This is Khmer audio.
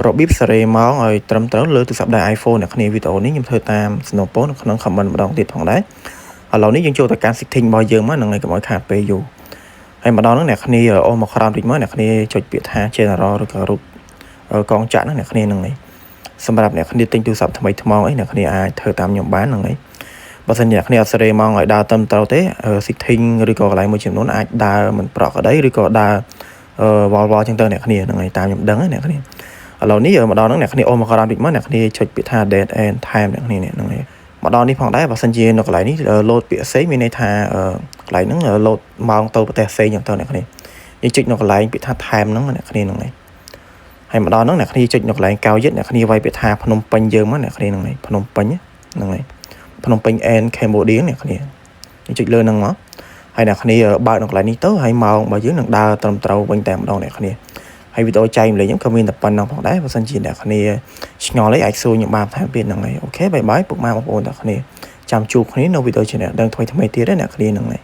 របៀបសេរីម៉ោងឲ្យត្រឹមត្រូវលើទូរស័ព្ទដៃ iPhone អ្នកគ្នាវីដេអូនេះខ្ញុំធ្វើតាម Snowpo នៅក្នុង comment ម្ដងទៀតផងដែរឥឡូវនេះយើងចូលទៅកាន់ setting របស់យើងមកនឹងឲ្យកុំឲ្យខាតពេលយូរហើយម្ដងហ្នឹងអ្នកគ្នាអូសមកក្រោមតិចមកអ្នកគ្នាចុចពាក្យថា general ឬក៏រូបកងចាក់ហ្នឹងអ្នកគ្នាហ្នឹងឯងសម្រាប់អ្នកគ្នាទិញទូរស័ព្ទថ្មីថ្មោងអីអ្នកគ្នាអាចធ្វើតាមខ្ញុំបានហ្នឹងឯងបើសិនជាអ្នកគ្នាអត់សេរីម៉ោងឲ្យដើរត្រឹមត្រូវទេ setting ឬក៏កន្លែងមួយចំនួនអាចដើរមិនប្រក្រតីឬក៏ដើរវល់ចឹងទៅអ្នកគ្នាហ្នឹងឯងតាមខ្ញុំដឹងអ្នកគ្នាឥឡូវនេះម្ដងហ្នឹងអ្នកគ្នាអូសមកក្រោមតិចមកអ្នកគ្នាចុចពាក្យថា date and time អ្នកគ្នាហ្នឹងឯងម្ដងនេះផងដែរបើសិនជានៅកន្លែងនេះលោតពាក្យផ្សេងមានន័យថាកន្លែងហ្នឹងលោតម៉ោងទៅប្រទេសផ្សេងចឹងទៅអ្នកគ្នាយើងចុចនៅកន្លែងពាក្យថា time ហ្នឹងអ្នកគ្នាហ្នឹងឯងហើយម្ដងហ្នឹងអ្នកគ្នាចុចនៅកន្លែងកៅយិតអ្នកគ្នាវាយពាក្យថាភ្នំពេញយើងមកអ្នកគ្នាហ្នឹងឯងភ្នំពេញហ្នឹងឯងភ្នំពេញ and Cambodia អ្នកគ្នាយើងចុចលើហ្នឹងមកហើយអ្នកគ្នាបើកនៅកន្លែងនេះទៅហើយម៉ោងរបស់យើងនឹងដើរត្រឹមត្រូវវិញតែម្ដងអ្នកគ្នាហើយវីដេអូចែកម្លែងខ្ញុំក៏មានតែប៉ុណ្្នឹងផងដែរបើសិនជាអ្នកគ្នាឆ្ងល់អីអាចសួរខ្ញុំបានថែមទៀតហ្នឹងហើយអូខេបាយបាយពុកម៉ែបងប្អូនអ្នកគ្នាចាំជួបគ្នានៅវីដេអូ channel ដឹងថ្មីទៀតណាអ្នកគ្នាហ្នឹងហើយ